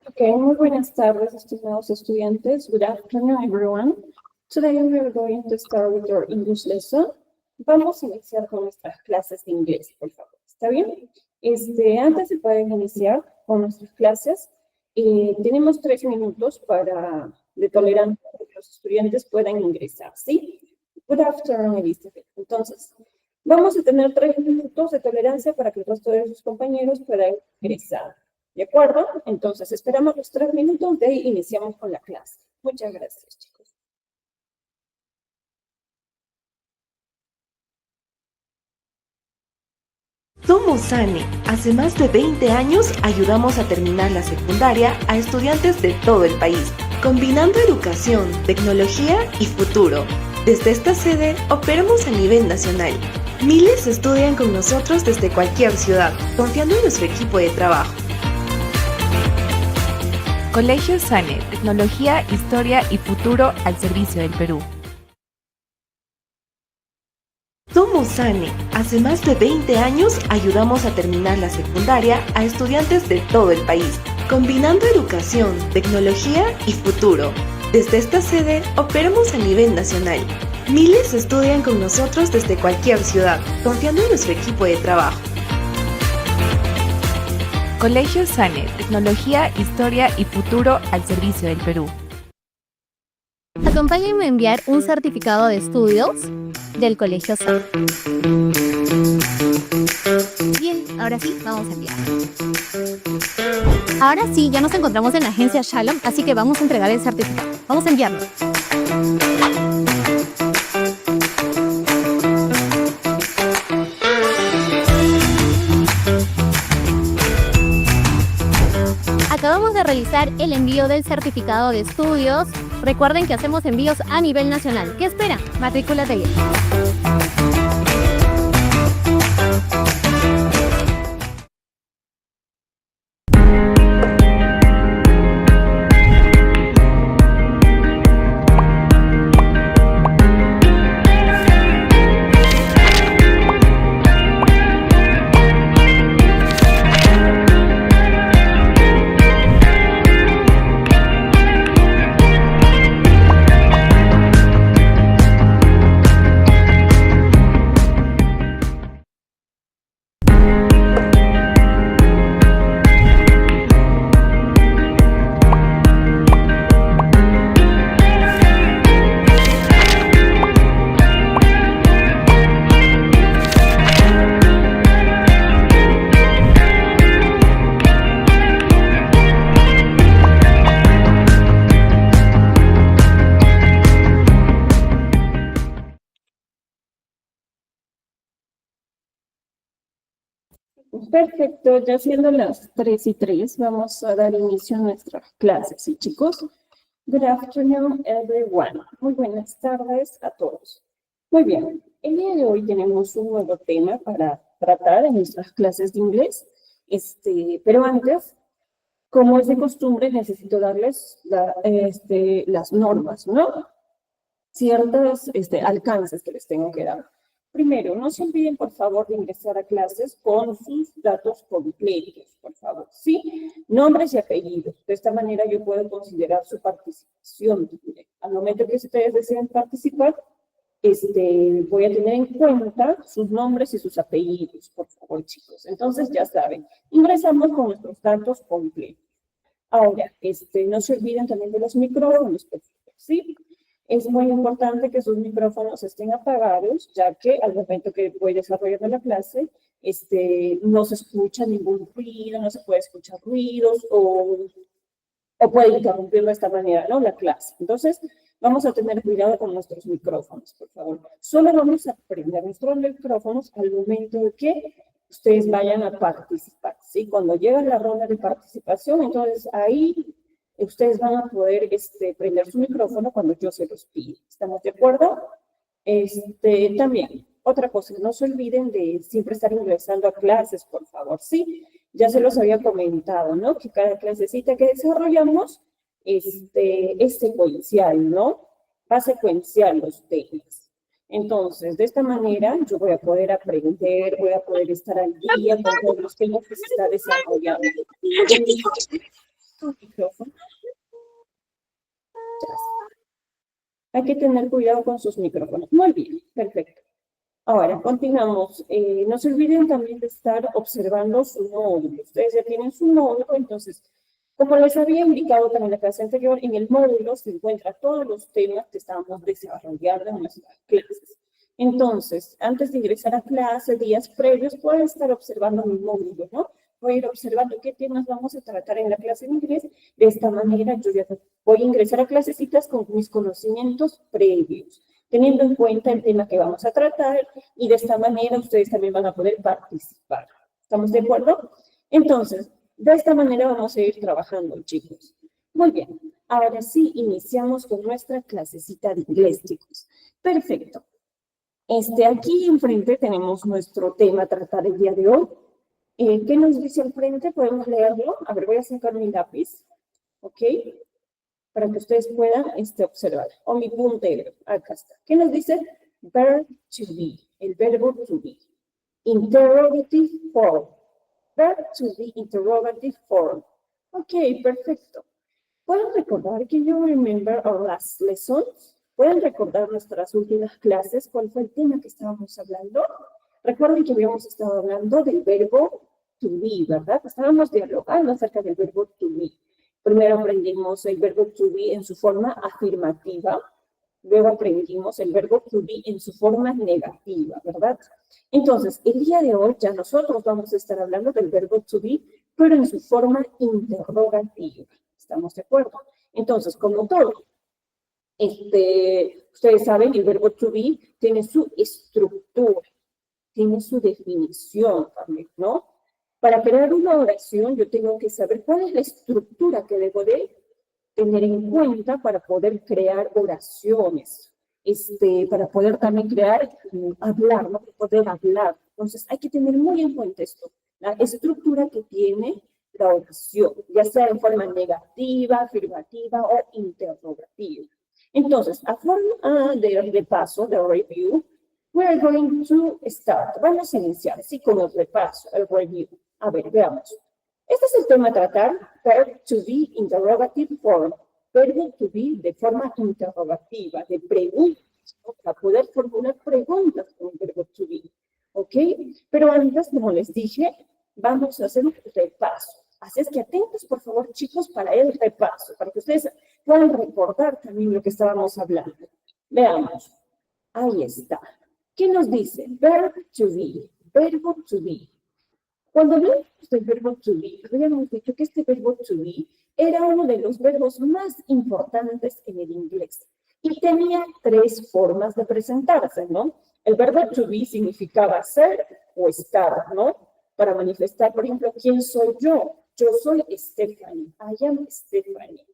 Okay, muy buenas tardes, estimados estudiantes. Good afternoon, everyone. Today we are going to start with your English lesson. Vamos a iniciar con nuestras clases de inglés, por favor. ¿Está bien? Antes de poder iniciar con nuestras clases, tenemos 3 minutos de tolerancia para que los estudiantes puedan ingresar, ¿sí? Good afternoon, Elizabeth. Entonces, vamos a tener 3 minutos de tolerancia para que el resto de sus compañeros puedan ingresar. ¿De acuerdo? Entonces, esperamos los 3 minutos de ahí iniciamos con la clase. Muchas gracias, chicos. Somos SANE. Hace más de 20 años ayudamos a terminar la secundaria a estudiantes de todo el país, combinando educación, tecnología y futuro. Desde esta sede operamos a nivel nacional. Miles estudian con nosotros desde cualquier ciudad, confiando en nuestro equipo de trabajo. Colegio SANE, tecnología, historia y futuro al servicio del Perú. Somos SANE. Hace más de 20 años ayudamos a terminar la secundaria a estudiantes de todo el país, combinando educación, tecnología y futuro. Desde esta sede operamos a nivel nacional. Miles estudian con nosotros desde cualquier ciudad, confiando en nuestro equipo de trabajo. Colegio SANE, tecnología, historia y futuro al servicio del Perú. Acompáñenme a enviar un certificado de estudios del Colegio SANE. Bien, ahora sí, vamos a enviar. Ahora sí, ya nos encontramos en la agencia Shalom, así que vamos a entregar el certificado. Vamos a enviarlo. Acabamos de realizar el envío del certificado de estudios. Recuerden que hacemos envíos a nivel nacional. ¿Qué esperan? Matrículate ya. Perfecto, ya siendo las 3:03, vamos a dar inicio a nuestras clases, ¿sí, chicos? Good afternoon, everyone. Muy buenas tardes a todos. Muy bien, el día de hoy tenemos un nuevo tema para tratar en nuestras clases de inglés, pero antes, como es de costumbre, necesito darles las normas, ¿no? Ciertos alcances que les tengo que dar. Primero, no se olviden, por favor, de ingresar a clases con sus datos completos, por favor, ¿sí? Nombres y apellidos. De esta manera yo puedo considerar su participación. Al momento que ustedes deseen participar, voy a tener en cuenta sus nombres y sus apellidos, por favor, chicos. Entonces, ya saben, ingresamos con nuestros datos completos. Ahora, no se olviden también de los micrófonos, por favor, ¿sí? Es muy importante que sus micrófonos estén apagados, ya que al momento que voy desarrollando la clase, no se escucha ningún ruido, no se puede escuchar ruidos o puede interrumpir de esta manera, ¿no? La clase. Entonces, vamos a tener cuidado con nuestros micrófonos, por favor. Solo vamos a prender nuestros micrófonos al momento de que ustedes vayan a participar, ¿sí? Cuando llega la ronda de participación, entonces ahí ustedes van a poder prender su micrófono cuando yo se los pido. ¿Estamos de acuerdo? También, otra cosa, no se olviden de siempre estar ingresando a clases, por favor, ¿sí? Ya se los había comentado, ¿no? Que cada clasecita que desarrollamos es secuencial, ¿no? Va secuencial los temas. Entonces, de esta manera, yo voy a poder aprender, voy a poder estar al día con todos los temas que se está desarrollando. tu micrófono. Ya está. Hay que tener cuidado con sus micrófonos. Muy bien, perfecto. Ahora, continuamos. No se olviden también de estar observando su módulo. Ustedes ya tienen su módulo, entonces, como les había indicado también en la clase anterior, en el módulo se encuentran todos los temas que estábamos desarrollando en nuestras clases. Entonces, antes de ingresar a clase, días previos, pueden estar observando mi módulo, ¿no? Voy a ir observando qué temas vamos a tratar en la clase de inglés. De esta manera, yo ya voy a ingresar a clasecitas con mis conocimientos previos, teniendo en cuenta el tema que vamos a tratar, y de esta manera ustedes también van a poder participar. ¿Estamos de acuerdo? Entonces, de esta manera vamos a ir trabajando, chicos. Muy bien. Ahora sí, iniciamos con nuestra clasecita de inglés, chicos. Perfecto. Aquí enfrente tenemos nuestro tema a tratar el día de hoy. ¿Qué nos dice al frente? ¿Podemos leerlo? A ver, voy a sacar mi lápiz. ¿Ok? Para que ustedes puedan observar. O mi puntero. Acá está. ¿Qué nos dice? Verb to be. El verbo to be. Interrogative form. Verb to be interrogative form. Ok, perfecto. ¿Pueden recordar que you remember our last lessons? ¿Pueden recordar nuestras últimas clases? ¿Cuál fue el tema que estábamos hablando? Recuerden que habíamos estado hablando del verbo to be, ¿verdad? Estábamos dialogando acerca del verbo to be. Primero aprendimos el verbo to be en su forma afirmativa. Luego aprendimos el verbo to be en su forma negativa, ¿verdad? Entonces, el día de hoy ya nosotros vamos a estar hablando del verbo to be, pero en su forma interrogativa. ¿Estamos de acuerdo? Entonces, como todo, ustedes saben, el verbo to be tiene su estructura, tiene su definición también, ¿no? Para crear una oración, yo tengo que saber cuál es la estructura que debo de tener en cuenta para poder crear oraciones, para poder también crear, hablar, ¿no? Poder hablar. Entonces, hay que tener muy en cuenta esto, la estructura que tiene la oración, ya sea en forma negativa, afirmativa o interrogativa. Entonces, a forma de repaso, de review, we are going to start. Vamos a iniciar, sí, con el repaso, el review. A ver, veamos. Este es el tema a tratar, verb to be interrogative form. Verbo to be de forma interrogativa, de preguntas, ¿no? Para poder formular preguntas con el verbo to be. ¿Ok? Pero antes, como les dije, vamos a hacer un repaso. Así es que atentos, por favor, chicos, para el repaso, para que ustedes puedan recordar también lo que estábamos hablando. Veamos. Ahí está. ¿Qué nos dice? Verb to be. Verbo to be. Cuando hablamos del verbo to be, habíamos dicho que este verbo to be era uno de los verbos más importantes en el inglés. Y tenía tres formas de presentarse, ¿no? El verbo to be significaba ser o estar, ¿no? Para manifestar, por ejemplo, ¿quién soy yo? Yo soy Stephanie. I am Stephanie.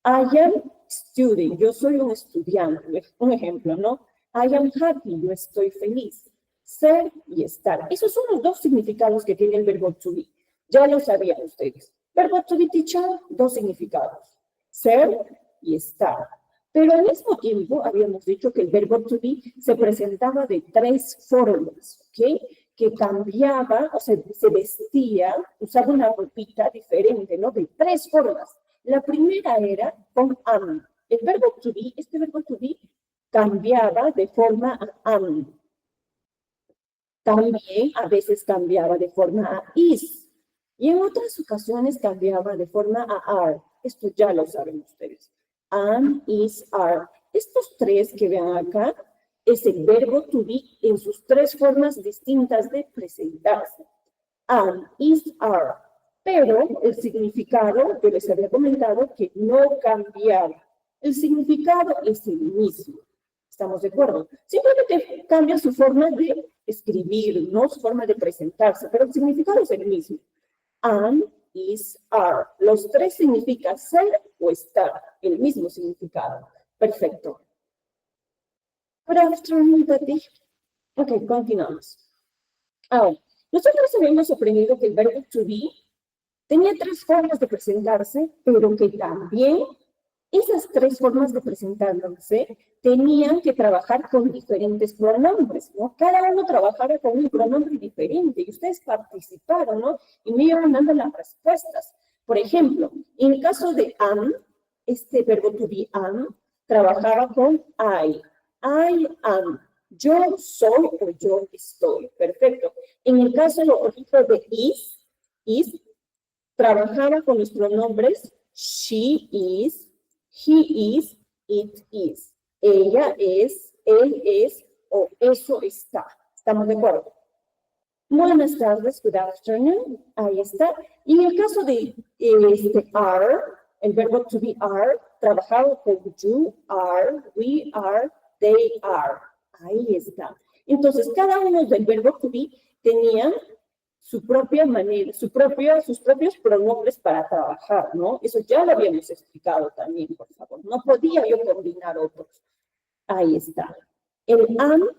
I am student. Yo soy un estudiante. Un ejemplo, ¿no? I am happy. Yo estoy feliz. Ser y estar. Esos son los dos significados que tiene el verbo to be. Ya lo sabían ustedes. Verbo to be, teacher, dos significados. Ser y estar. Pero al mismo tiempo habíamos dicho que el verbo to be se presentaba de tres formas, ¿ok? Que cambiaba, o sea, se vestía, usaba una ropita diferente, ¿no? De tres formas. La primera era con am. El verbo to be, este verbo to be, cambiaba de forma a am. También a veces cambiaba de forma a is. Y en otras ocasiones cambiaba de forma a are. Esto ya lo saben ustedes. Am, is, are. Estos tres que vean acá es el verbo to be en sus tres formas distintas de presentarse. Am, is, are. Pero el significado, yo les había comentado que no cambiaba. El significado es el mismo. ¿Estamos de acuerdo? Simplemente cambia su forma de escribir, ¿no? Su forma de presentarse, pero el significado es el mismo. Am, is, are. Los tres significan ser o estar. El mismo significado. Perfecto. Good afternoon, Tati. Ok, continuamos. Ahora, nosotros habíamos aprendido que el verbo to be tenía tres formas de presentarse, pero que también esas tres formas de presentarse tenían que trabajar con diferentes pronombres, ¿no? Cada uno trabajara con un pronombre diferente y ustedes participaron, ¿no? Y me iban dando las respuestas. Por ejemplo, en el caso de am, este verbo to be am trabajaba con I. I am. Yo soy o yo estoy. Perfecto. En el caso, por ejemplo, de is, trabajaba con los pronombres she is, he is, it is. Ella es, él es o eso está. ¿Estamos de acuerdo? Buenas tardes, good afternoon. Ahí está. Y en el caso de are, el verbo to be are, trabajaba con you are, we are, they are. Ahí está. Entonces, cada uno del verbo to be tenía su propia manera, sus propios pronombres para trabajar, ¿no? Eso ya lo habíamos explicado también, por favor. No podía yo combinar otros. Ahí está. El am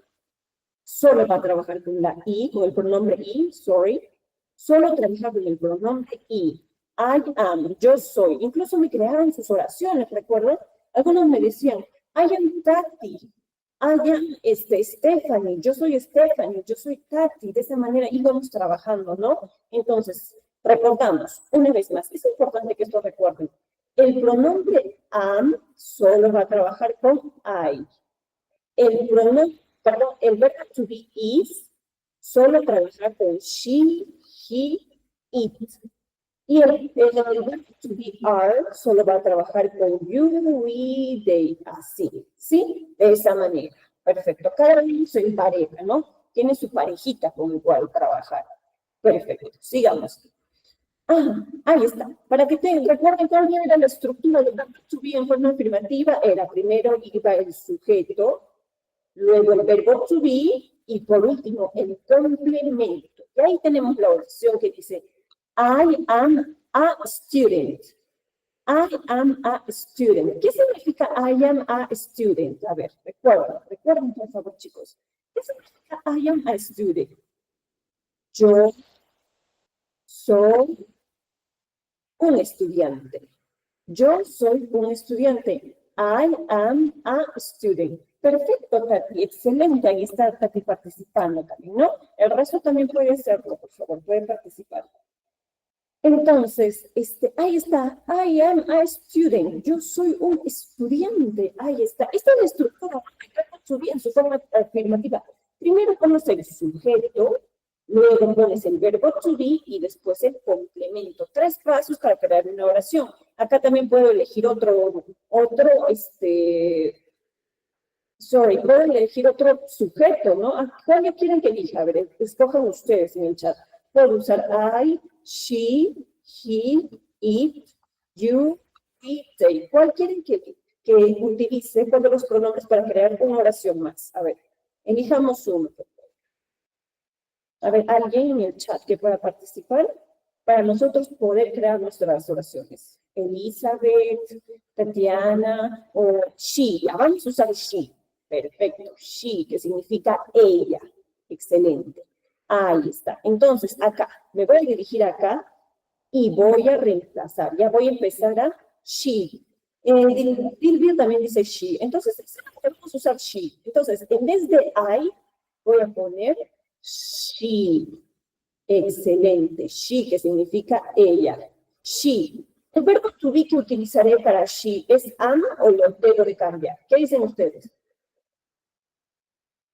solo va a trabajar con la I, con el pronombre I, sorry. Solo trabaja con el pronombre I. I am, yo soy. Incluso me crearon sus oraciones, ¿recuerdan? Algunos me decían, I am Tati. I am Stephanie, yo soy Stephanie, yo soy Tati. De esa manera íbamos trabajando, ¿no? Entonces, recordamos, una vez más, es importante que esto recuerden. El pronombre am solo va a trabajar con I. El verbo to be is solo trabaja con she, he, it. Y el verbo to be are solo va a trabajar con you, we, they, así, ¿sí? De esa manera. Perfecto. Cada uno se empareja, ¿no? Tiene su parejita con el cual trabajar. Perfecto. Sigamos. Ahí está. Para que recuerden cuál era la estructura del verbo to be en forma afirmativa, era primero iba el sujeto, luego el verbo to be y por último el complemento. Y ahí tenemos la oración que dice I am a student. I am a student. ¿Qué significa I am a student? A ver, recuerden por favor, chicos. ¿Qué significa I am a student? Yo soy un estudiante. Yo soy un estudiante. I am a student. Perfecto, Tati. Excelente. Ahí está Tati participando también, ¿no? El resto también puede hacerlo, por favor. Pueden participar. Entonces, ahí está, I am a student, yo soy un estudiante, ahí está. Esta es la estructura en su forma afirmativa. Primero pones el sujeto, luego pones el verbo to be y después el complemento. 3 pasos para crear una oración. Acá también puedo elegir puedo elegir otro sujeto, ¿no? ¿Cuál quieren que elija? A ver, escojan ustedes en el chat. Puedo usar I, she, he, it, you, it, they. ¿Cuál quieren que utilice? ¿Cuál de los pronombres para crear una oración más? A ver, elijamos uno. A ver, alguien en el chat que pueda participar para nosotros poder crear nuestras oraciones. Elizabeth, Tatiana o she. Ya vamos a usar she. Perfecto. She, que significa ella. Excelente. Ahí está. Entonces, acá, me voy a dirigir acá y voy a reemplazar. Ya voy a empezar a she. Silvia también dice she. Entonces, vamos a usar she. Entonces, en vez de I, voy a poner she. Excelente. She, que significa ella. She. El verbo to be que utilizaré para she, ¿es am o lo debo de cambiar? ¿Qué dicen ustedes?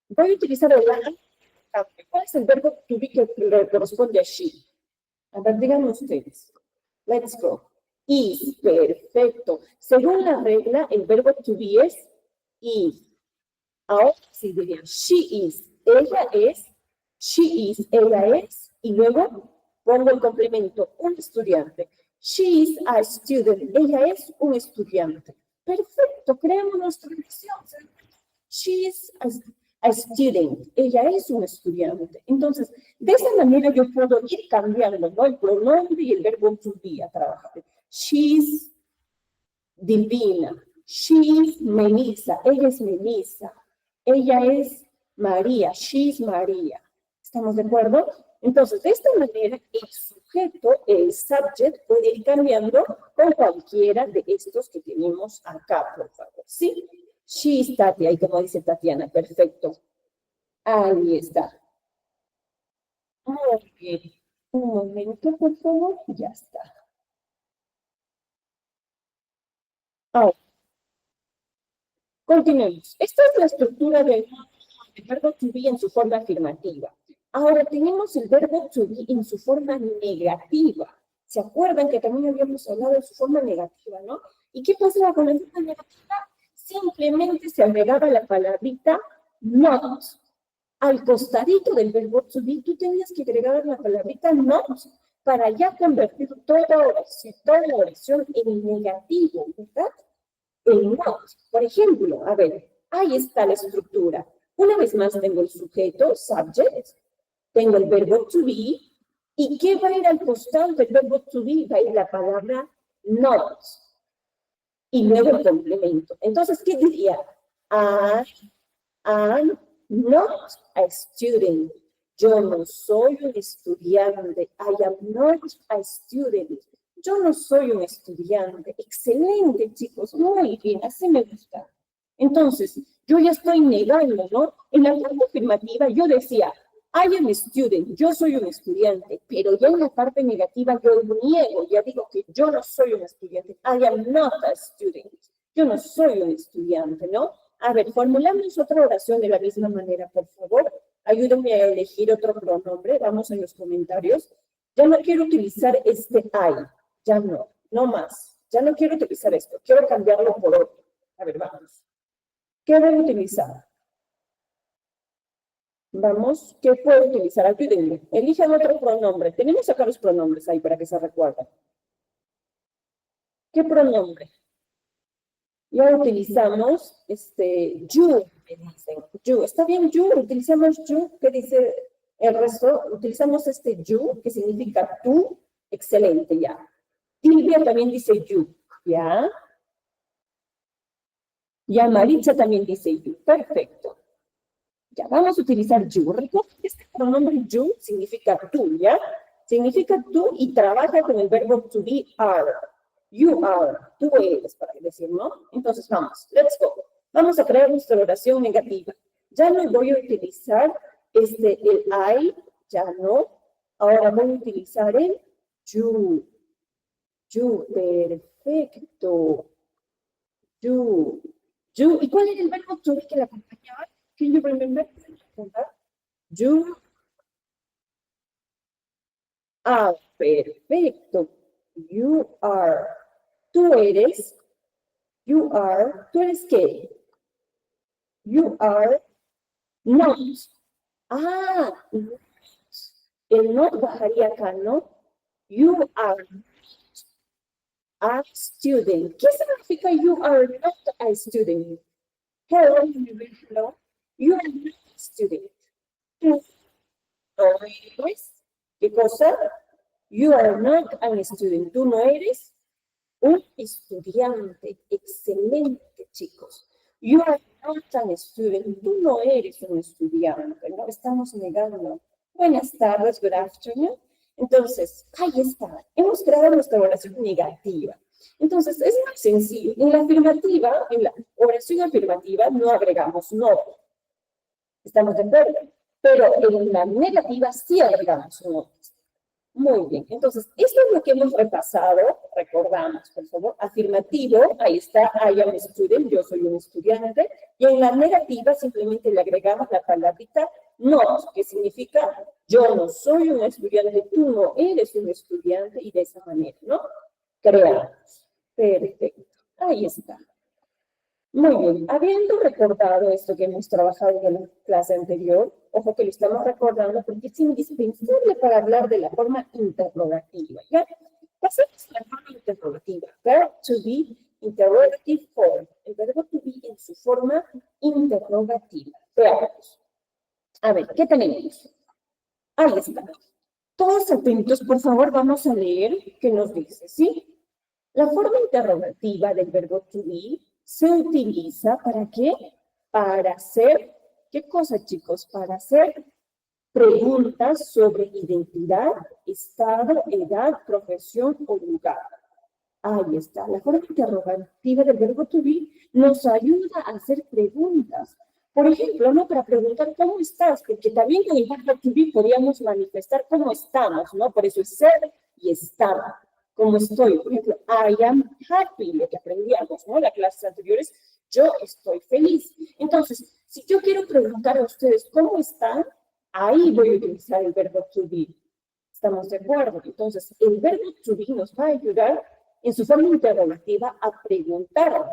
Voy a utilizar el am. ¿Cuál es el verbo to be que le corresponde a she? A ver, díganme ustedes. Let's go. Is, perfecto. Según la regla, el verbo to be es is. Ahora sí dirían, she is, ella es, she is, ella es, y luego pongo el complemento, un estudiante. She is a student, ella es un estudiante. Perfecto, creamos nuestra oración. She is a student, ella es un estudiante. Entonces, de esa manera yo puedo ir cambiando, ¿no? El pronombre y el verbo to be a trabajar. She's Divina. She's Melissa. Ella es Melissa. Ella es María. She's María. ¿Estamos de acuerdo? Entonces, de esta manera, el sujeto, el subject, puede ir cambiando con cualquiera de estos que tenemos acá, por favor. ¿Sí? She's Tati, ahí como dice Tatiana. Perfecto. Ahí está. Muy bien. Un momento, por favor. Ya está. Ahora, continuemos. Esta es la estructura del verbo to be en su forma afirmativa. Ahora tenemos el verbo to be en su forma negativa. ¿Se acuerdan que también habíamos hablado de su forma negativa, no? ¿Y qué pasaba con la forma negativa? Simplemente se agregaba la palabrita not. Al costadito del verbo to be, tú tenías que agregar la palabrita not para ya convertir toda oración en negativo, ¿verdad? El not. Por ejemplo, a ver, ahí está la estructura. Una vez más tengo el sujeto, subject, tengo el verbo to be, ¿y qué va a ir al costado del verbo to be? Va a ir la palabra not. Y luego el complemento. Entonces, ¿qué diría? I'm not a student. Yo no soy un estudiante. I am not a student. Yo no soy un estudiante. Excelente, chicos. Muy bien, así me gusta. Entonces, yo ya estoy negando, ¿no? En la parte afirmativa yo decía, I am a student, yo soy un estudiante, pero ya en la parte negativa yo niego, ya digo que yo no soy un estudiante. I am not a student. Yo no soy un estudiante, ¿no? A ver, formulamos otra oración de la misma manera, por favor. Ayúdenme a elegir otro pronombre. Vamos a los comentarios. Ya no quiero utilizar este I. Ya no, no más. Ya no quiero utilizar esto. Quiero cambiarlo por otro. A ver, vamos. ¿Qué voy a utilizar? Vamos, ¿qué puedo utilizar? Ayúdenme. Elijan otro pronombre. Tenemos acá los pronombres ahí para que se recuerden. ¿Qué pronombre? Ya utilizamos you, me dicen. You. ¿Está bien you? Utilizamos you. ¿Qué dice el resto? Utilizamos you, que significa tú. Excelente, ya. Silvia también dice you. ¿Ya? Ya Maritza también dice you. Perfecto. Ya, vamos a utilizar you. Recuerden que este pronombre you significa tú, ¿ya? Significa tú y trabaja con el verbo to be, are. You are. Tú eres, para decir, ¿no? Entonces, vamos. Let's go. Vamos a crear nuestra oración negativa. Ya no voy a utilizar el I, ya no. Ahora voy a utilizar el you. You, perfecto. You. You. ¿Y cuál era el verbo to be que la acompañaba? Can you remember? You are. Perfecto. You are. Tú eres. You are. ¿Tú eres qué? You are not. Ah, el not bajaría acá, ¿no? You are a student. ¿Qué significa you are not a student? Hello, hello. You are not a student. Tú no eres. ¿Qué cosa? You are not a student. Tú no eres un estudiante. Excelente, chicos. You are not a student. Tú no eres un estudiante. No estamos negando. Buenas tardes, good afternoon. Entonces, ahí está. Hemos creado nuestra oración negativa. Entonces, es muy sencillo. En la afirmativa, en la oración afirmativa, no agregamos no. ¿Estamos de acuerdo? Pero en la negativa sí agregamos no. Muy bien. Entonces, esto es lo que hemos repasado. Recordamos, por favor. Afirmativo, ahí está, I am a student, yo soy un estudiante. Y en la negativa simplemente le agregamos la palabrita not, que significa yo no soy un estudiante, tú no eres un estudiante, y de esa manera, ¿no? Creamos. Perfecto. Ahí está. Muy bien. Habiendo recordado esto que hemos trabajado en la clase anterior, ojo que lo estamos recordando porque es indispensable para hablar de la forma interrogativa, ¿ya? Pasemos a la forma interrogativa. Verb to be, interrogative form. El verbo to be en su forma interrogativa. Veamos. A ver, ¿qué tenemos? Ahí está. Todos atentos, por favor, vamos a leer qué nos dice, ¿sí? La forma interrogativa del verbo to be se utiliza ¿para qué? Para hacer, ¿qué cosa, chicos? Para hacer preguntas sobre identidad, estado, edad, profesión o lugar. Ahí está. La forma interrogativa del verbo to be nos ayuda a hacer preguntas. Por ejemplo, ¿no? Para preguntar ¿cómo estás? Porque también con el verbo to be podríamos manifestar cómo estamos, ¿no? Por eso es ser y estar. ¿Cómo estoy? Por ejemplo, I am happy, lo que aprendíamos, ¿no? Las clases anteriores, yo estoy feliz. Entonces, si yo quiero preguntar a ustedes cómo están, ahí voy a utilizar el verbo to be. ¿Estamos de acuerdo? Entonces, el verbo to be nos va a ayudar en su forma interrogativa a preguntar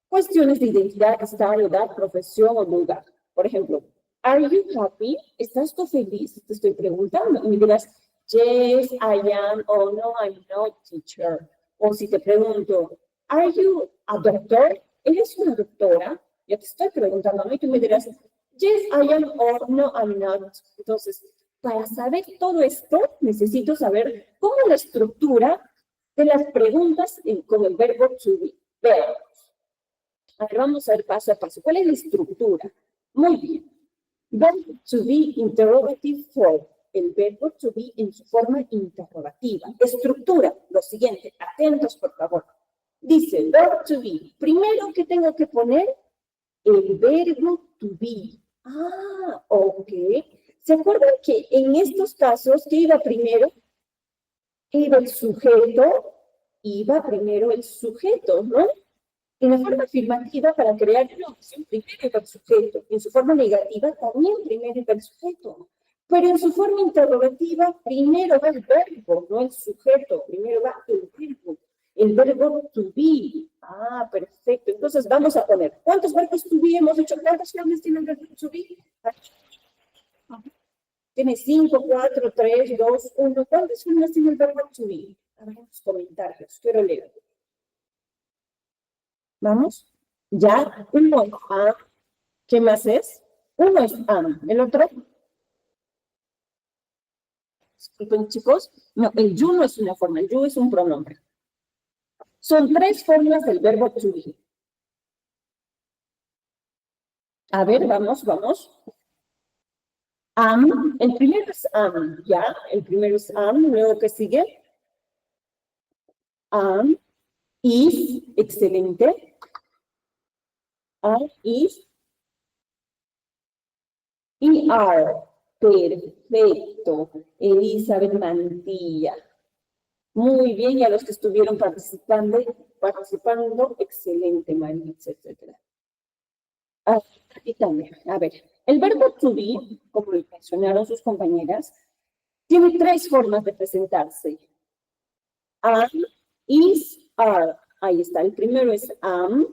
cuestiones de identidad, estado, edad, profesión o lugar. Por ejemplo, are you happy? ¿Estás tú feliz? Te estoy preguntando. Y me dirás, yes, I am, or no, I'm not, teacher. O si te pregunto, are you a doctor? ¿Eres una doctora? Ya te estoy preguntando, ¿no? Y tú me dirás, yes, I am, or no, I'm not. Entonces, para saber todo esto, necesito saber cómo la estructura de las preguntas con el verbo to be. Veamos. A ver, vamos a ver paso a paso. ¿Cuál es la estructura? Muy bien. Verbo to be interrogative form. El verbo to be en su forma interrogativa. Estructura, lo siguiente. Atentos, por favor. Dice, verbo to be. Primero que tengo que poner el verbo to be. Ah, ok. ¿Se acuerdan que en estos casos, ¿qué iba primero? Iba el sujeto, iba primero el sujeto, ¿no? En la forma afirmativa, para crear una opción, primero iba el sujeto. En su forma negativa, también primero iba el sujeto. Pero en su forma interrogativa, primero va el verbo, no el sujeto. Primero va el verbo to be. Ah, perfecto. Entonces vamos a poner, ¿cuántos verbos to be hemos hecho? ¿Cuántas formas tiene el verbo to be? Tiene 5, 4, 3, 2, 1. ¿Cuántas formas tiene el verbo to be? A ver en los comentarios, quiero leer. ¿Vamos? Ya, uno es am. ¿Qué más es? Uno es am. ¿El otro? Disculpen, chicos. No, el you no es una forma, el you es un pronombre. Son 3 formas del verbo to be. A ver, vamos. Am, el primero es am, ¿ya? El primero es am, luego ¿qué sigue? Am, is, excelente. Am, is, y are, perfecto. Elizabeth Mantilla. Muy bien, y a los que estuvieron participando, excelente, Maritza, etc. Aquí también, a ver, el verbo to be, como lo mencionaron sus compañeras, tiene 3 formas de presentarse. Am, is, are. Ahí está, el primero es am,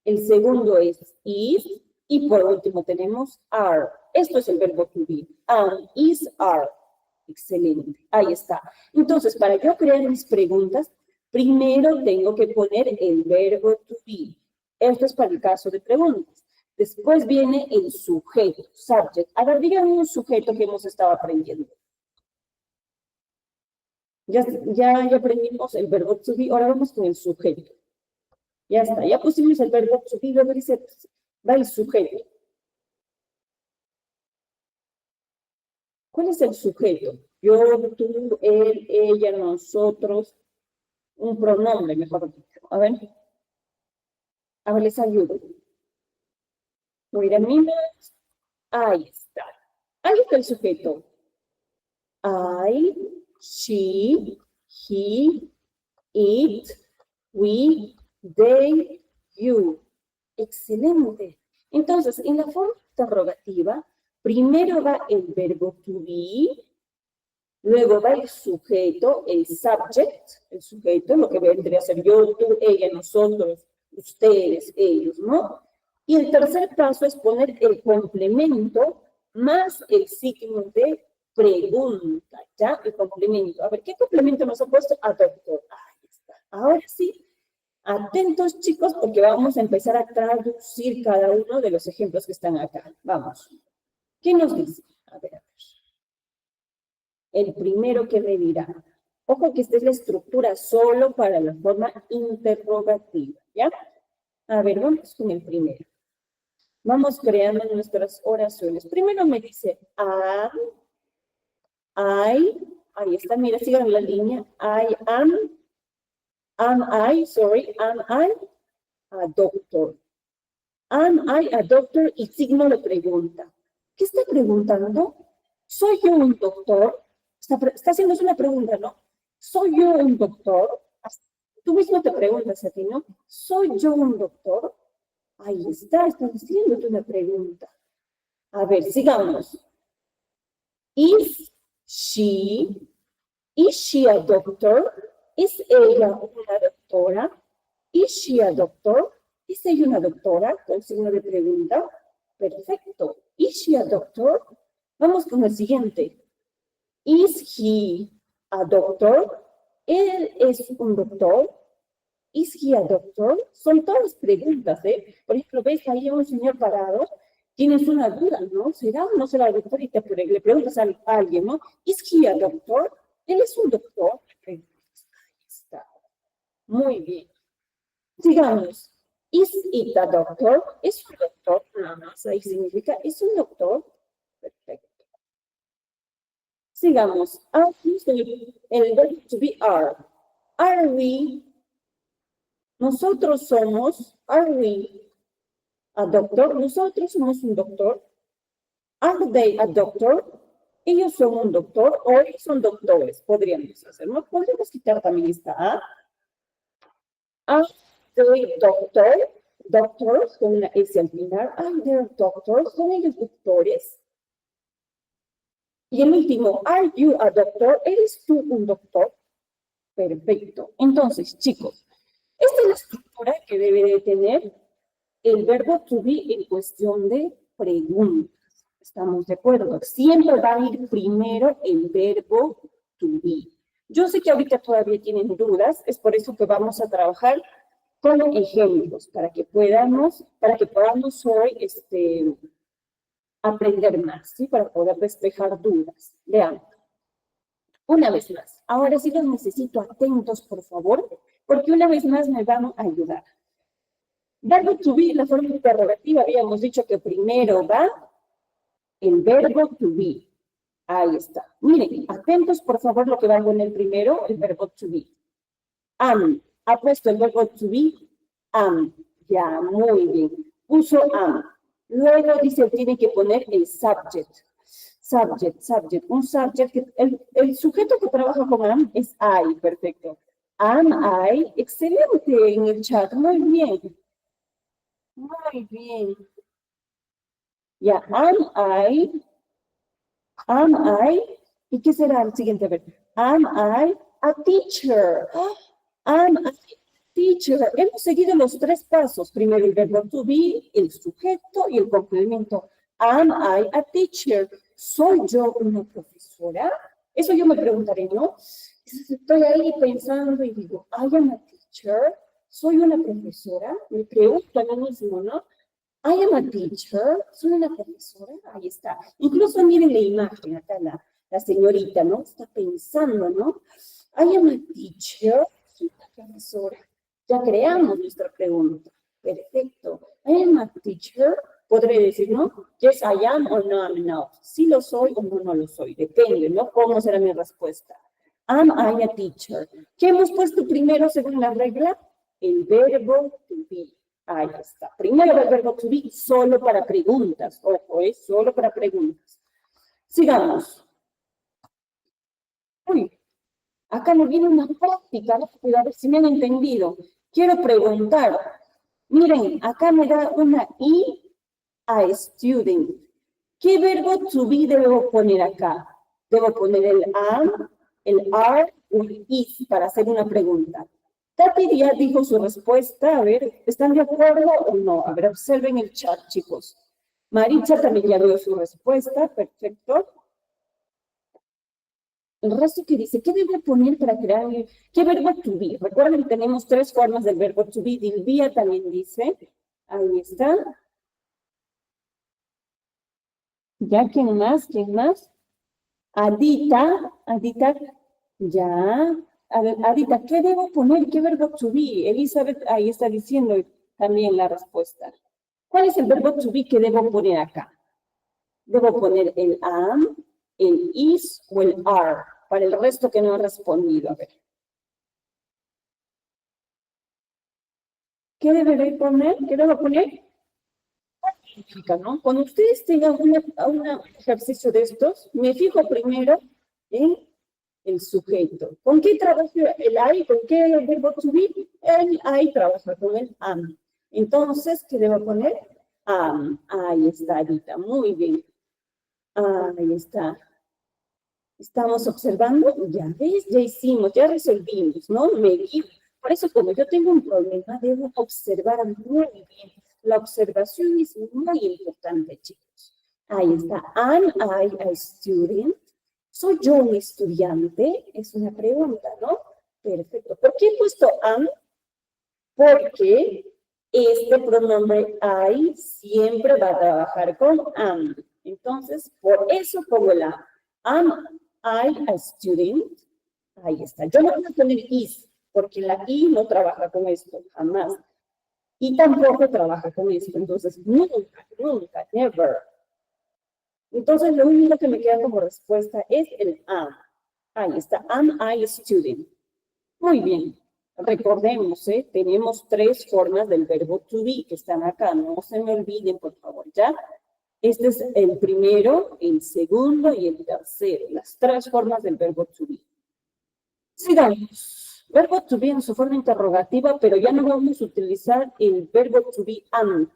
el segundo es is, y por último tenemos are. Esto es el verbo to be. Am, is, are. Excelente. Ahí está. Entonces, para yo crear mis preguntas, primero tengo que poner el verbo to be. Esto es para el caso de preguntas. Después viene el sujeto, subject. A ver, díganme un sujeto que hemos estado aprendiendo. Ya aprendimos el verbo to be, ahora vamos con el sujeto. Ya está, ya pusimos el verbo to be, luego dice, va el sujeto. ¿Cuál es el sujeto? Yo, tú, él, ella, nosotros, un pronombre, mejor dicho. A ver, les ayudo. Wait a minute. Ahí está. Ahí está el sujeto. I, she, he, it, we, they, you. Excelente. Entonces, en la forma interrogativa, primero va el verbo to be, luego va el sujeto, el subject, el sujeto, lo que vendría a ser yo, tú, ella, nosotros, ustedes, ellos, ¿no? Y el tercer paso es poner el complemento más el signo de pregunta, ¿ya? El complemento. A ver, ¿qué complemento nos ha puesto? A doctor. Ahí está. Ahora sí, atentos, chicos, porque vamos a empezar a traducir cada uno de los ejemplos que están acá. Vamos. ¿Qué nos dice? A ver. El primero que me dirá. Ojo que esta es la estructura solo para la forma interrogativa, ¿ya? A ver, vamos con el primero. Vamos creando nuestras oraciones. Primero me dice, am, I, ahí está, mira, sigan la línea. I am I a doctor? Am I a doctor? Y signo de pregunta. ¿Qué está preguntando? ¿Soy yo un doctor? Está haciéndose una pregunta, ¿no? ¿Soy yo un doctor? Tú mismo te preguntas a ti, ¿no? ¿Soy yo un doctor? Ahí está, estás haciéndote una pregunta. A ver, sigamos. Is she a doctor? ¿Es ella una doctora? Is she a doctor? ¿Es ella una doctora? Con signo de pregunta. Perfecto. Is she a doctor? Vamos con el siguiente. Is he a doctor? ¿Él es un doctor? ¿Is he a doctor? Son todas preguntas, ¿eh? Por ejemplo, ves ahí a un señor parado, tienes una duda, ¿no? ¿Será o no será doctor? Y le preguntas a alguien, ¿no? ¿Is he a doctor? ¿Él es un doctor? Ahí está. Muy bien. Sigamos. ¿Is it a doctor? ¿Es un doctor? Nada más, ahí significa, ¿es un doctor? Perfecto. Sigamos. El verbo to be are. Are we? Nosotros somos. Are we a doctor? Nosotros somos un doctor. Are they a doctor? Ellos son un doctor o ellos son doctores. Podríamos hacer, ¿no? Podríamos quitar también esta A. Are they doctor? Doctors, con una S al final. Are they doctors? ¿Son ellos doctores? Y el último, are you a doctor? ¿Eres tú un doctor? Perfecto. Entonces, chicos, esta es la estructura que debe de tener el verbo to be en cuestión de preguntas. ¿Estamos de acuerdo? Siempre va a ir primero el verbo to be. Yo sé que ahorita todavía tienen dudas, es por eso que vamos a trabajar con ejemplos, para que podamos hoy aprender más, ¿sí? Para poder despejar dudas. Vean. Una vez más. Ahora sí los necesito atentos, por favor, porque una vez más me van a ayudar. Verbo to be, la forma interrogativa, habíamos dicho que primero va el verbo to be. Ahí está. Miren, atentos, por favor, lo que va a poner primero, el verbo to be. Am. Ha puesto el verbo to be. Am. Ya, muy bien. Puso am. Luego dice, tiene que poner el subject. Subject. Un subject, el sujeto que trabaja con am es I, perfecto. Am I, excelente en el chat, muy bien. Muy bien. Ya, am I, ¿y qué será el siguiente verbo? Am I a teacher? Am I a teacher? Hemos seguido los tres pasos. Primero el verbo to be, el sujeto y el complemento. Am I a teacher? ¿Soy yo una profesora? Eso yo me preguntaré, ¿no? Estoy ahí pensando y digo, I am a teacher. ¿Soy una profesora? Me pregunto a mí mismo, ¿no? I am a teacher. ¿Soy una profesora? Ahí está. Incluso miren la imagen, acá la señorita, ¿no? Está pensando, ¿no? I am a teacher. ¿Soy una profesora? Ya creamos nuestra pregunta. Perfecto. I am a teacher. Podré decir, ¿no? Yes, I am o no, I'm not. Sí lo soy o no lo soy. Depende, ¿no? ¿Cómo será mi respuesta? Am I a teacher? ¿Qué hemos puesto primero según la regla? El verbo to be. Ahí está. Primero el verbo to be solo para preguntas. Ojo, es solo para preguntas. Sigamos. Uy, acá me viene una práctica, ¿no? A ver si me han entendido. Quiero preguntar. Miren, acá me da una I a student. ¿Qué verbo to be debo poner acá? Debo poner el am, el are o el is para hacer una pregunta. Tati ya dijo su respuesta. A ver, ¿están de acuerdo o no? A ver, observen el chat, chicos. Maricha también ya dio su respuesta. Perfecto. El resto que dice, ¿qué debo poner para crear? ¿Qué verbo to be? Recuerden que tenemos tres formas del verbo to be. Dilvia también dice. Ahí está. ¿Ya? ¿Quién más? ¿Quién más? Adita, ya. A ver, Adita, ¿qué debo poner? ¿Qué verbo to be? Elizabeth ahí está diciendo también la respuesta. ¿Cuál es el verbo to be que debo poner acá? Debo poner el am, el is o el are. Para el resto que no he respondido. A ver. ¿Qué deberé poner? ¿Qué debo poner? ¿No? Cuando ustedes tengan un ejercicio de estos, me fijo primero en el sujeto. ¿Con qué trabaja el I? ¿Con qué verbo to be? El I trabaja con el am. Entonces, ¿qué debo poner? Am. Ahí está, Anita. Muy bien. Ahí está. Estamos observando, ya ves, ya hicimos, ya resolvimos, ¿no? Medir. Por eso, como yo tengo un problema, debo observar muy bien. La observación es muy importante, chicos. Ahí está. Am I a student? ¿Soy yo un estudiante? Es una pregunta, ¿no? Perfecto. ¿Por qué he puesto am? Porque este pronombre I siempre va a trabajar con am. Entonces, por eso pongo la am I a student. Ahí está. Yo no voy a poner is, porque la I no trabaja con esto, jamás. Y tampoco trabaja con esto. Entonces, nunca, nunca, never. Entonces, lo único que me queda como respuesta es el am. Ahí está. Am I a student? Muy bien. Recordemos, tenemos 3 formas del verbo to be que están acá. No se me olviden, por favor, ¿ya? Este es el primero, el segundo y el tercero. Las 3 formas del verbo to be. Sigamos. Verbo to be en su forma interrogativa, pero ya no vamos a utilizar el verbo to be am.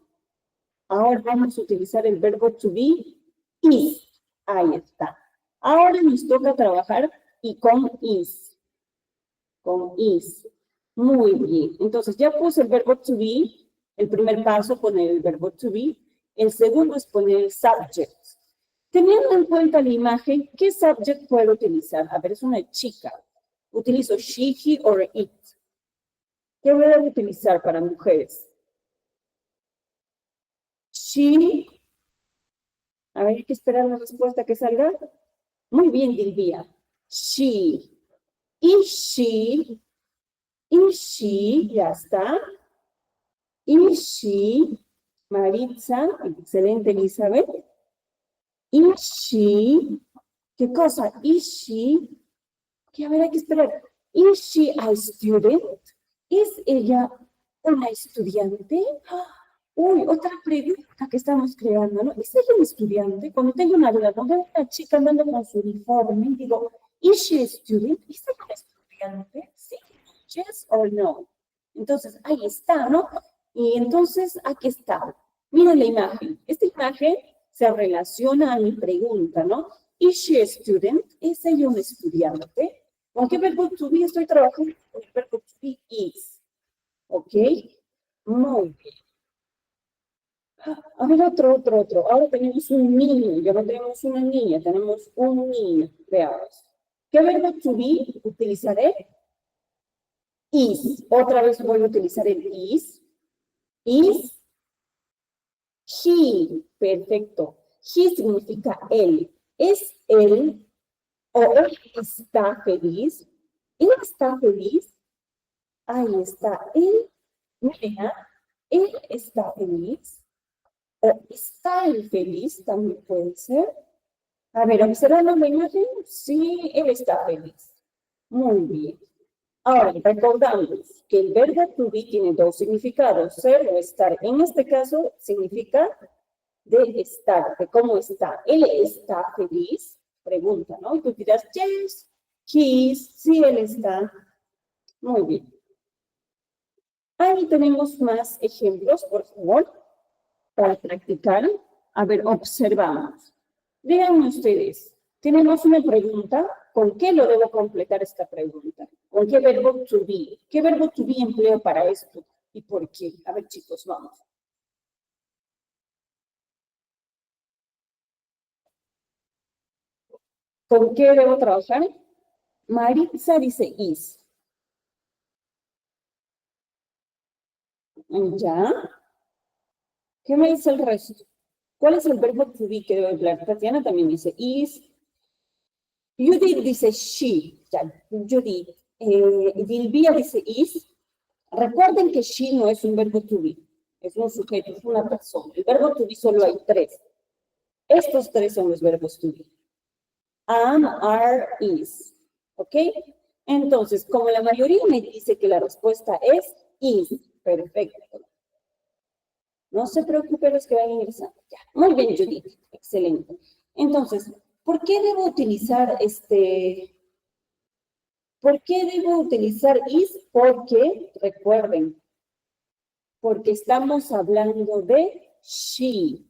Ahora vamos a utilizar el verbo to be is. Ahí está. Ahora nos toca trabajar y con is. Con is. Muy bien. Entonces, ya puse el verbo to be. El primer paso, poner el verbo to be. El segundo es poner el subject. Teniendo en cuenta la imagen, ¿qué subject puedo utilizar? A ver, es una chica. Utilizo she, he, or it. ¿Qué voy a utilizar para mujeres? She. A ver, hay que esperar la respuesta que salga. Muy bien, Dilvia. She. Is she. Is she. Ya está. Is she. Maritza. Excelente, Elizabeth. Is she. ¿Qué cosa? Is she. Que a ver, hay que esperar. Is she a student? ¿Es ella una estudiante? Uy, otra pregunta que estamos creando, ¿no? ¿Es ella un estudiante? Cuando tengo una duda, cuando veo una chica andando con su uniforme, digo, ¿is she a student? ¿Es ella una estudiante? Sí, yes or no. Entonces, ahí está, ¿no? Y entonces, aquí está. Miren la imagen. Esta imagen se relaciona a mi pregunta, ¿no? ¿Is she a student? ¿Es ella un estudiante? ¿Con qué verbo to be estoy trabajando? Con el verbo to be is. ¿Ok? Muy bien. A ver, otro. Ahora tenemos un niño. Ya no tenemos una niña, tenemos un niño. Veamos. ¿Qué verbo to be utilizaré? Is. Otra vez voy a utilizar el is. Is he. Perfecto. He significa él. ¿Es él o él está feliz? ¿Él está feliz? Ahí está. Él, mira, él está feliz. ¿O está él feliz? También puede ser. A ver, observando la imagen. Sí, él está feliz. Muy bien. Ahora, recordamos que el verbo to be tiene 2 significados, ser o estar. En este caso, significa de estar, de cómo está. ¿Él está feliz? Pregunta, ¿no? Y tú dirás, yes, he is, sí, él está. Muy bien. Ahí tenemos más ejemplos, por favor, para practicar. A ver, observamos. Díganme ustedes, tenemos una pregunta, ¿con qué lo debo completar esta pregunta? ¿Con qué verbo to be? ¿Qué verbo to be empleo para esto? ¿Y por qué? A ver, chicos, vamos. ¿Con qué debo trabajar? Maritza dice is. ¿Ya? ¿Qué me dice el resto? ¿Cuál es el verbo to be que debo emplear? Tatiana también dice is. Judith dice she. Ya, Judith. Dilvia dice is. Recuerden que she no es un verbo to be. Es un sujeto, es una persona. El verbo to be solo hay 3. Estos 3 son los verbos to be. Am, are, is. ¿Ok? Entonces, como la mayoría me dice que la respuesta es is. Perfecto. No se preocupen los que van ingresando. Ya. Muy bien, Judith. Excelente. Entonces, ¿por qué debo utilizar ¿Por qué debo utilizar is? Porque, recuerden, porque estamos hablando de she.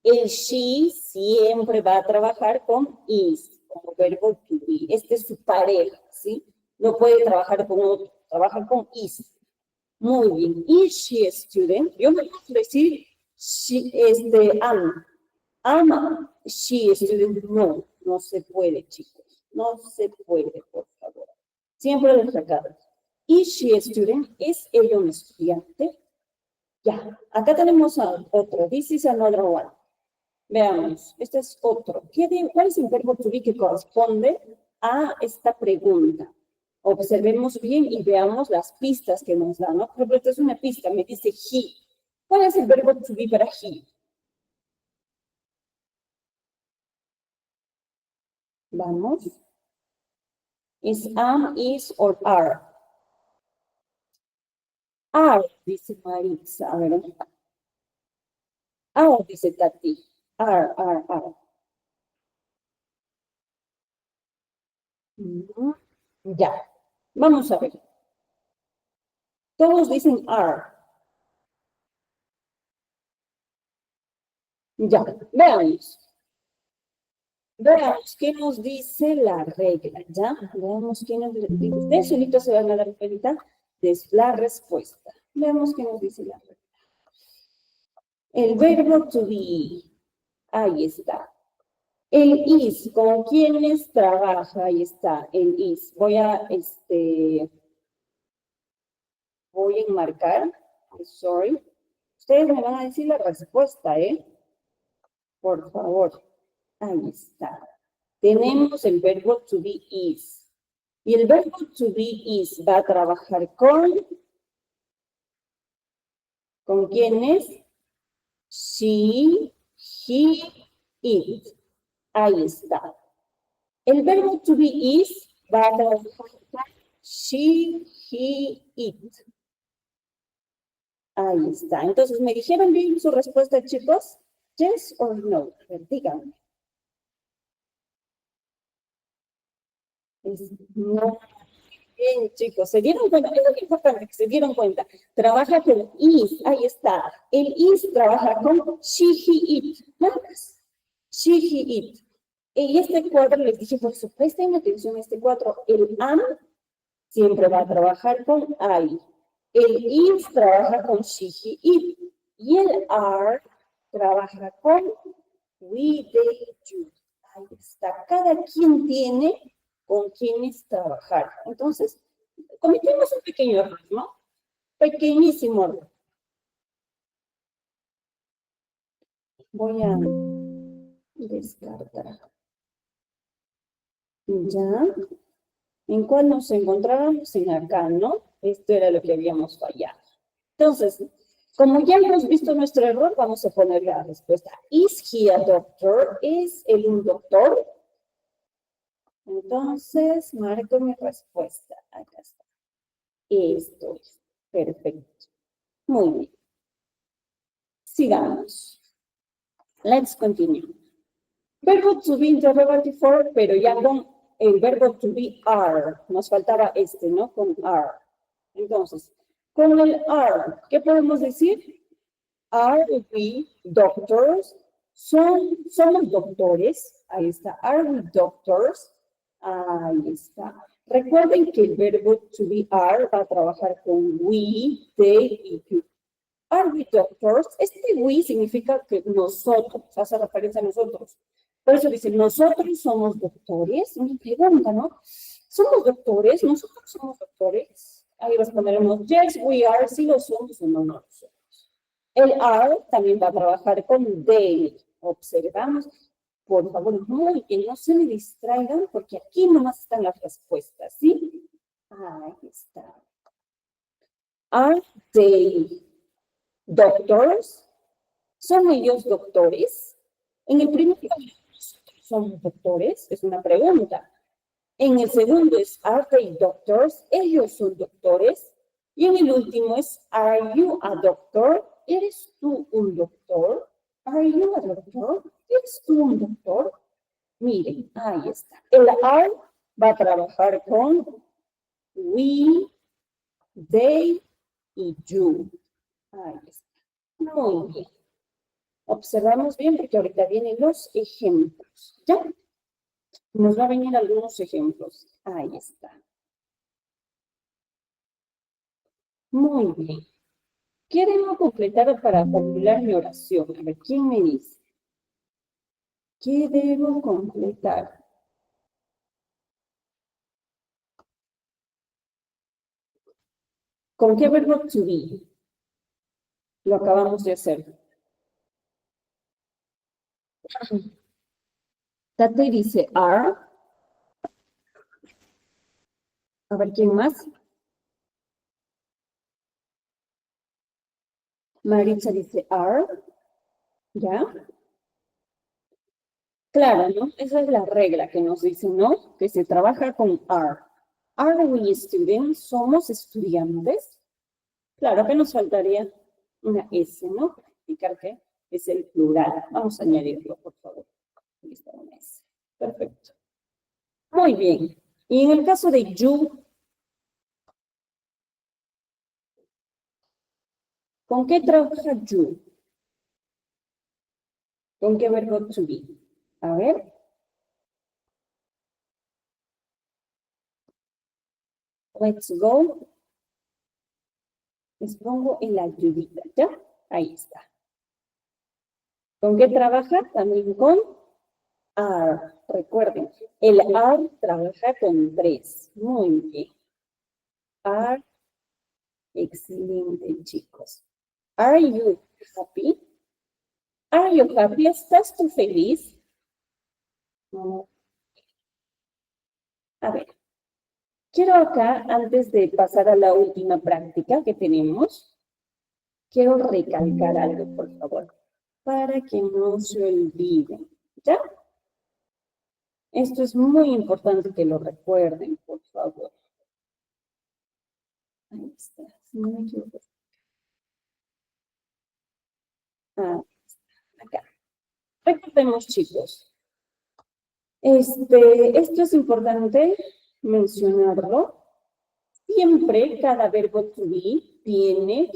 El she siempre va a trabajar con is, como verbo to be. Este es su pareja, ¿sí? No puede trabajar con otro, trabaja con is. Muy bien. Is she a student? Yo me puedo decir, am she a student? No, no se puede, chicos. No se puede, por favor. Siempre les recuerdo. Is she a student? ¿Es ella un estudiante? Ya, acá tenemos a otro. This is another one. Veamos, este es otro. ¿Cuál es el verbo to be que corresponde a esta pregunta? Observemos bien y veamos las pistas que nos dan, ¿no? Por ejemplo, esta es una pista, me dice he. ¿Cuál es el verbo to be para he? Vamos. ¿Es am, is, or are? Are, dice Maritza. A ver. Are, dice Tati. Are. Ya. Vamos a ver. Todos dicen are. Ya. Veamos. Veamos qué nos dice la regla, ¿ya? Veamos qué nos dice. Ustedes solitos se van a dar cuenta de la respuesta. Veamos qué nos dice la regla. El verbo to be. Ahí está. El is, ¿con quiénes trabaja? Ahí está, el is. Voy a enmarcar. Sorry. Ustedes me van a decir la respuesta, ¿eh? Por favor. Ahí está. Tenemos el verbo to be is. Y el verbo to be is va a trabajar ¿con quiénes? She, he, it. Ahí está. El verbo to be is va a trabajar con she, he, it. Ahí está. Entonces, ¿me dijeron bien su respuesta, chicos? Yes or no? Díganme. No. Bien, chicos, ¿se dieron cuenta? Es lo importante, que se dieron cuenta. Trabaja con is, ahí está. El is trabaja con she, he, it. Nada más. She, he, it. Y este cuadro, les dije, por supuesto, presten atención a este cuadro. El am siempre va a trabajar con I. El is trabaja con she, he, it. Y el are trabaja con we, they, you. Ahí está. Cada quien tiene con quienes trabajar. Entonces, cometemos un pequeño error, ¿no? Pequeñísimo error. Voy a descartar. Ya. ¿En cuál nos encontrábamos? En acá, ¿no? Esto era lo que habíamos fallado. Entonces, como ya hemos visto nuestro error, vamos a poner la respuesta. ¿Is he a doctor? ¿Es él un doctor? Entonces, marco mi respuesta. Acá está. Esto es. Perfecto. Muy bien. Sigamos. Let's continue. Verbo to be interrogative form, pero ya con el verbo to be are. Nos faltaba este, ¿no? Con are. Entonces, con el are, ¿qué podemos decir? Are we doctors? Somos doctores. Ahí está. Are we doctors? Ahí está. Recuerden que el verbo to be are va a trabajar con we, they y you. Are we doctors? Este we significa que nosotros, hace referencia a nosotros. Por eso dicen, nosotros somos doctores. Una pregunta, ¿no? ¿Somos doctores? ¿Nosotros somos doctores? Ahí responderemos, yes, we are. Si lo somos o no, no lo somos. El are también va a trabajar con they. Observamos. Por favor, muy bien, no se me distraigan porque aquí nomás están las respuestas, ¿sí? Ahí está. Are they doctors? ¿Son ellos doctores? En el primer caso, ¿nosotros somos doctores? Es una pregunta. En el segundo es, are they doctors? ¿Ellos son doctores? Y en el último es, are you a doctor? ¿Eres tú un doctor? Are you a doctor? ¿Eres tú un doctor? Miren, ahí está. El are va a trabajar con we, they y you. Ahí está. Muy bien. Observamos bien porque ahorita vienen los ejemplos. ¿Ya? Nos va a venir algunos ejemplos. Ahí está. Muy bien. ¿Qué debo completar para formular mi oración? A ver, ¿quién me dice? ¿Qué debo completar? ¿Con qué verbo to be? Lo acabamos de hacer. Tate dice are. A ver, ¿quién más? Maritza dice are. ¿Ya? Claro, ¿no? Esa es la regla que nos dice, ¿no? Que se trabaja con are. Are we students? ¿Somos estudiantes? Claro que nos faltaría una S, ¿no? Para indicar que es el plural. Vamos a añadirlo, por favor. Aquí está una S. Perfecto. Muy bien. Y en el caso de you, ¿con qué trabaja you? ¿Con qué verbo to be? A ver. Let's go. Les pongo en la ayudita, ¿ya? Ahí está. ¿Con qué trabaja? También con are. Recuerden, el are trabaja con 3. Muy bien. Are. Excelente, chicos. Are you happy? Are you happy? ¿Estás tú feliz? No. A ver. Quiero acá, antes de pasar a la última práctica que tenemos, quiero recalcar algo, por favor, para que no se olviden, ¿ya? Esto es muy importante que lo recuerden, por favor. Ahí está, si no me equivoco. Ah, acá. Recordemos, chicos. Esto es importante mencionarlo. Siempre cada verbo to be tiene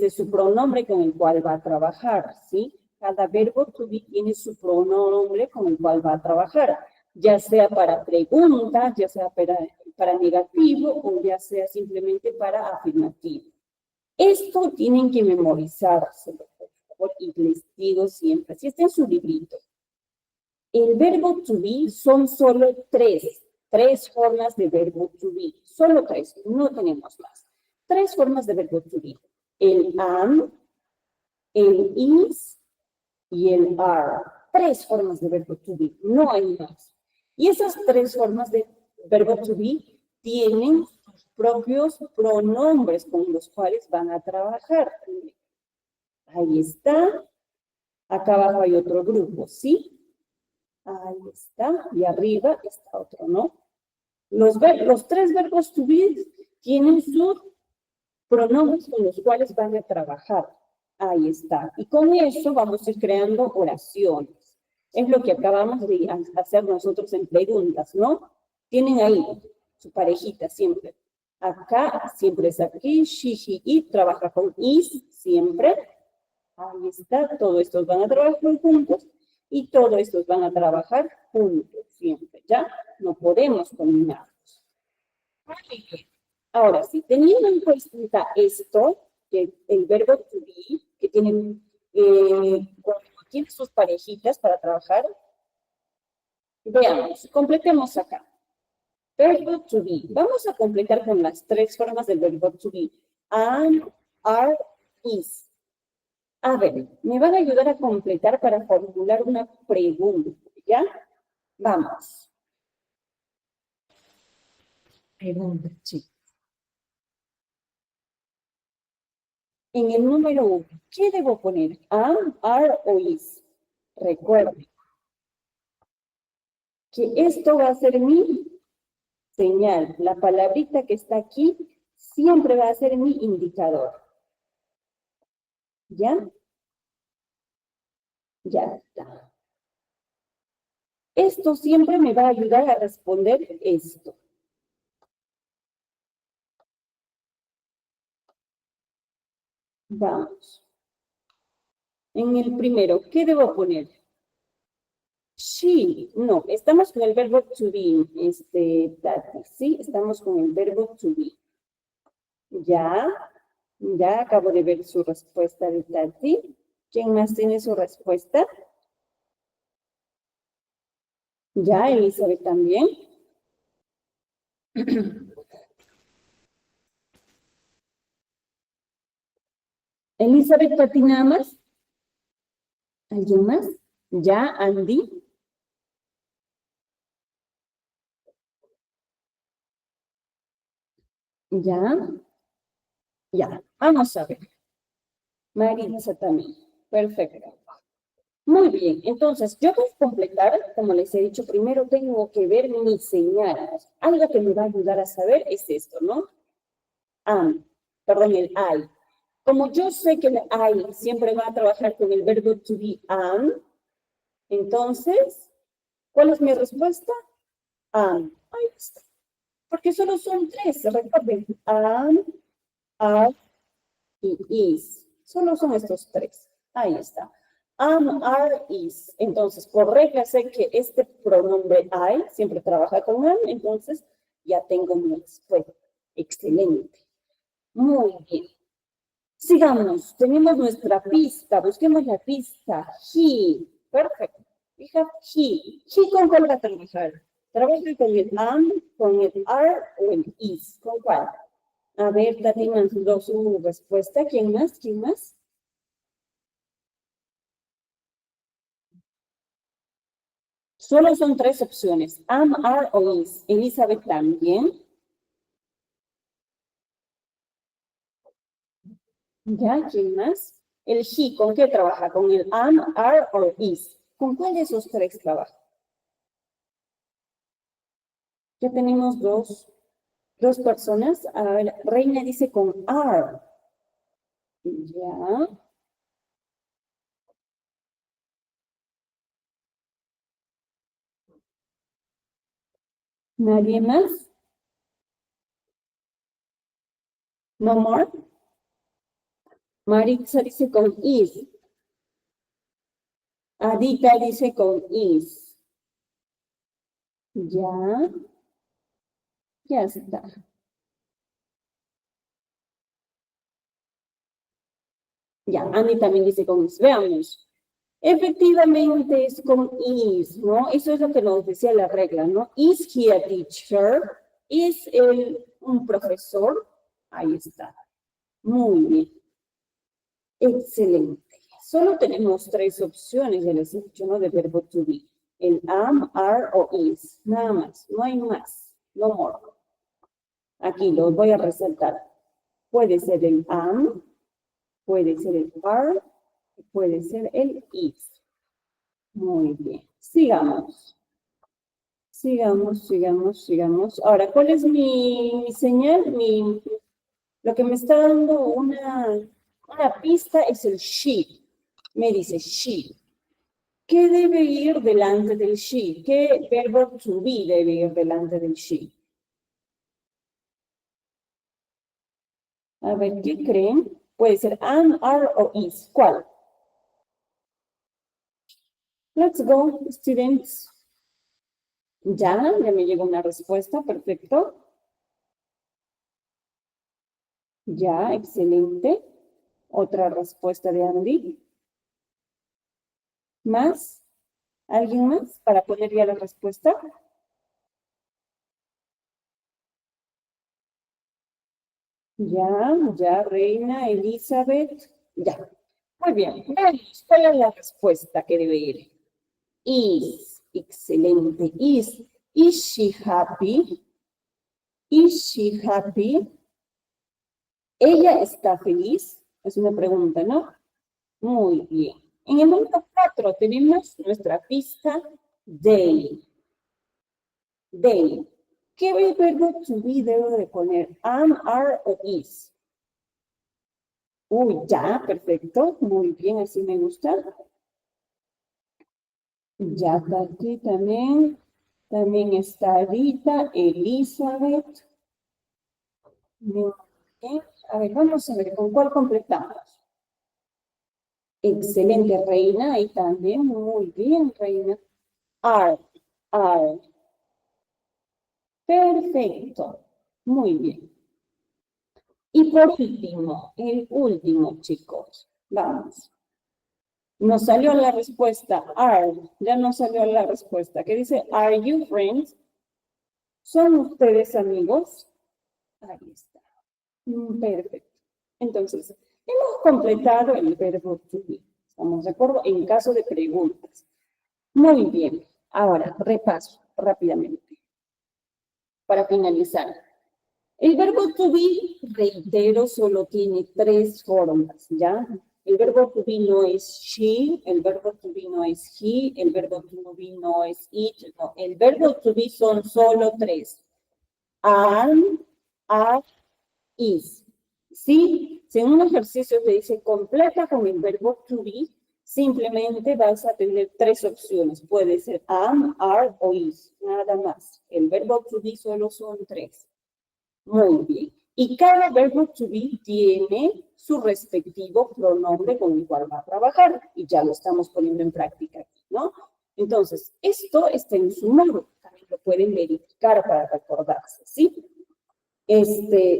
su pronombre con el cual va a trabajar, ¿sí? Cada verbo to be tiene su pronombre con el cual va a trabajar, ya sea para pregunta, ya sea para negativo o ya sea simplemente para afirmativo. Esto tienen que memorizárselo, por favor, y les digo siempre, si está en su librito. El verbo to be son solo tres formas de verbo to be. Solo 3, no tenemos más. 3 formas de verbo to be. El am, el is y el are. 3 formas de verbo to be, no hay más. Y esas 3 formas de verbo to be tienen sus propios pronombres con los cuales van a trabajar. Ahí está. Acá abajo hay otro grupo, ¿sí? Ahí está, y arriba está otro, ¿no? Los 3 verbos to be tienen sus pronombres con los cuales van a trabajar. Ahí está. Y con eso vamos a ir creando oraciones. Es lo que acabamos de hacer nosotros en preguntas, ¿no? Tienen ahí su parejita siempre. Acá siempre es aquí, she, he, it, trabaja con is siempre. Ahí está, todos estos van a trabajar juntos. Y todos estos van a trabajar juntos siempre, ¿ya? No podemos combinarlos. Ahora, sí, teniendo en cuenta esto, que el verbo to be, que tiene sus parejitas para trabajar, veamos, completemos acá. Verbo to be. Vamos a completar con las 3 formas del verbo to be. Am, are, is. A ver, me van a ayudar a completar para formular una pregunta, ¿ya? Vamos. Pregunta, chicos. En el número 1, ¿qué debo poner? Am, are o is. Recuerden que esto va a ser mi señal. La palabrita que está aquí siempre va a ser mi indicador. ¿Ya? Ya está. Esto siempre me va a ayudar a responder esto. Vamos. En el primero, ¿qué debo poner? She. No, estamos con el verbo to be, Tati. Sí, estamos con el verbo to be. Ya acabo de ver su respuesta de Tati. ¿Quién más tiene su respuesta? Ya, Elizabeth también. Elizabeth, ¿Tati nada más? ¿Alguien más? Ya, Andy. Ya. Ya, vamos a ver. Maritza también. Perfecto. Muy bien, entonces yo voy a completar, como les he dicho, primero tengo que ver mis señales. Algo que me va a ayudar a saber es esto, ¿no? Perdón, el I. Como yo sé que el I siempre va a trabajar con el verbo to be am, entonces, ¿cuál es mi respuesta? Ahí está. Porque solo son tres, recuerden, am, are y is. Solo son estos tres. Ahí está. Am, are, is. Entonces, por regla sé que este pronombre I siempre trabaja con am, entonces ya tengo mi respuesta. Excelente. Muy bien. Sigamos. Tenemos nuestra pista. Busquemos la pista. He. Perfecto. We have he. He, ¿con cuál va a trabajar? Trabaja con el am, con el are o el is. ¿Con cuál? A ver, Tati mandó su respuesta. ¿Quién más? ¿Quién más? Solo son tres opciones. Am, are o is. Elizabeth también. ¿Ya? ¿Quién más? El he, ¿con qué trabaja? ¿Con el am, are o is? ¿Con cuál de esos tres trabaja? Ya tenemos dos personas. A ver, Reina dice con are. Ya. ¿Nadie más? ¿No more? Maritza dice con is. Adita dice con is. Ya. Ya está. Ya, Andy también dice con is. Veamos. Efectivamente es con is, ¿no? Eso es lo que nos decía la regla, ¿no? Is he a teacher? ¿Es él un profesor? Ahí está. Muy bien. Excelente. Solo tenemos tres opciones, ya les he dicho, ¿no? De verbo to be. El am, are o is. Nada más. No hay más. No more. Aquí los voy a resaltar. Puede ser el am, puede ser el are, puede ser el is. Muy bien. Sigamos. Sigamos. Ahora, ¿cuál es mi señal? Lo que me está dando una pista es el she. Me dice she. ¿Qué debe ir delante del she? ¿Qué verbo to be debe ir delante del she? A ver, ¿qué creen? Puede ser am, are o is. ¿Cuál? Let's go, students. Ya me llegó una respuesta, perfecto. Ya, excelente. Otra respuesta de Andy. ¿Más? ¿Alguien más para poner ya la respuesta? Ya, Reina, Elizabeth. Ya. Muy bien. Veamos cuál es la respuesta que debe ir. Is. Excelente. Is she happy? Is she happy? ¿Ella está feliz? Es una pregunta, ¿no? Muy bien. En el número 4 tenemos nuestra pista they. They. ¿Qué verbo to be debo de poner? Am, are o is. Uy, ya, perfecto. Muy bien, así me gusta. Ya está aquí también. También está Rita, Elizabeth. Muy bien. A ver, vamos a ver con cuál completamos. Excelente, Reina, ahí también, muy bien, Reina. Are. Perfecto, muy bien. Y por último, el último, chicos, vamos. Nos salió la respuesta, are, ya nos salió la respuesta, que dice, are you friends? ¿Son ustedes amigos? Ahí está. Perfecto. Entonces, hemos completado el verbo to be. ¿Estamos de acuerdo? En caso de preguntas. Muy bien. Ahora, repaso rápidamente. Para finalizar. El verbo to be, reitero, solo tiene 3 formas, ¿ya? El verbo to be no es she, el verbo to be no es he, el verbo to be no es it, no. El verbo to be son solo 3. Am, are, is. ¿Sí? Si en un ejercicio te dice completa con el verbo to be, simplemente vas a tener 3 opciones. Puede ser am, are o is, nada más. El verbo to be solo son 3. Muy bien. Y cada verbo to be tiene su respectivo pronombre con el cual va a trabajar. Y ya lo estamos poniendo en práctica aquí, ¿no? Entonces, esto está en su módulo. También lo pueden verificar para recordarse, ¿sí?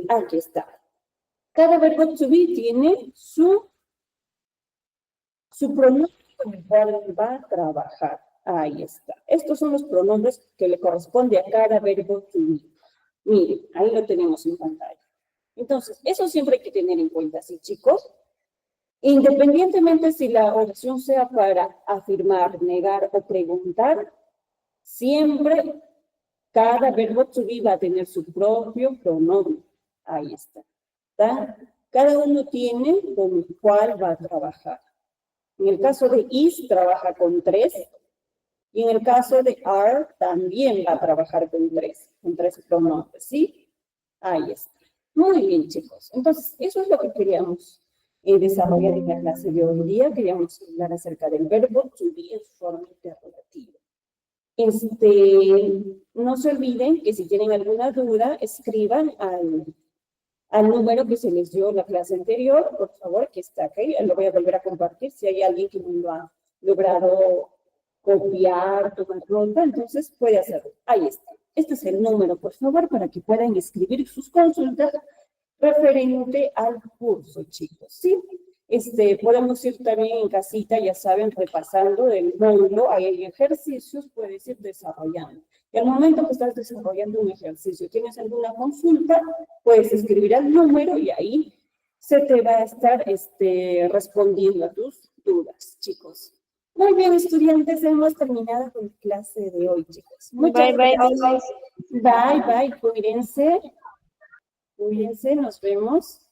Aquí está. Cada verbo to be tiene su pronombre con el cual va a trabajar. Ahí está. Estos son los pronombres que le corresponde a cada verbo to be. Miren, ahí lo tenemos en pantalla. Entonces, eso siempre hay que tener en cuenta, ¿sí, chicos? Independientemente si la oración sea para afirmar, negar o preguntar, siempre cada verbo to be va a tener su propio pronombre. Ahí está. ¿Está? Cada uno tiene con el cual va a trabajar. En el caso de is, trabaja con 3. Y en el caso de are, también va a trabajar con 3 pronombres, ¿sí? Ahí está. Muy bien, chicos. Entonces, eso es lo que queríamos desarrollar en la clase de hoy día. Queríamos hablar acerca del verbo to be en su forma interrogativa. No se olviden que si tienen alguna duda, escriban al número que se les dio en la clase anterior, por favor, que está aquí. Lo voy a volver a compartir. Si hay alguien que no lo ha logrado copiar, tomar nota, entonces puede hacerlo. Ahí está. Este es el número, por favor, para que puedan escribir sus consultas referente al curso, chicos, ¿sí? Podemos ir también en casita, ya saben, repasando el módulo, hay ejercicios, puedes ir desarrollando. Y al momento que estás desarrollando un ejercicio, tienes alguna consulta, puedes escribir al número y ahí se te va a estar respondiendo a tus dudas, chicos. Muy bien, estudiantes, hemos terminado con la clase de hoy, chicos. Muchas gracias. Bye, cuídense. Cuídense, nos vemos.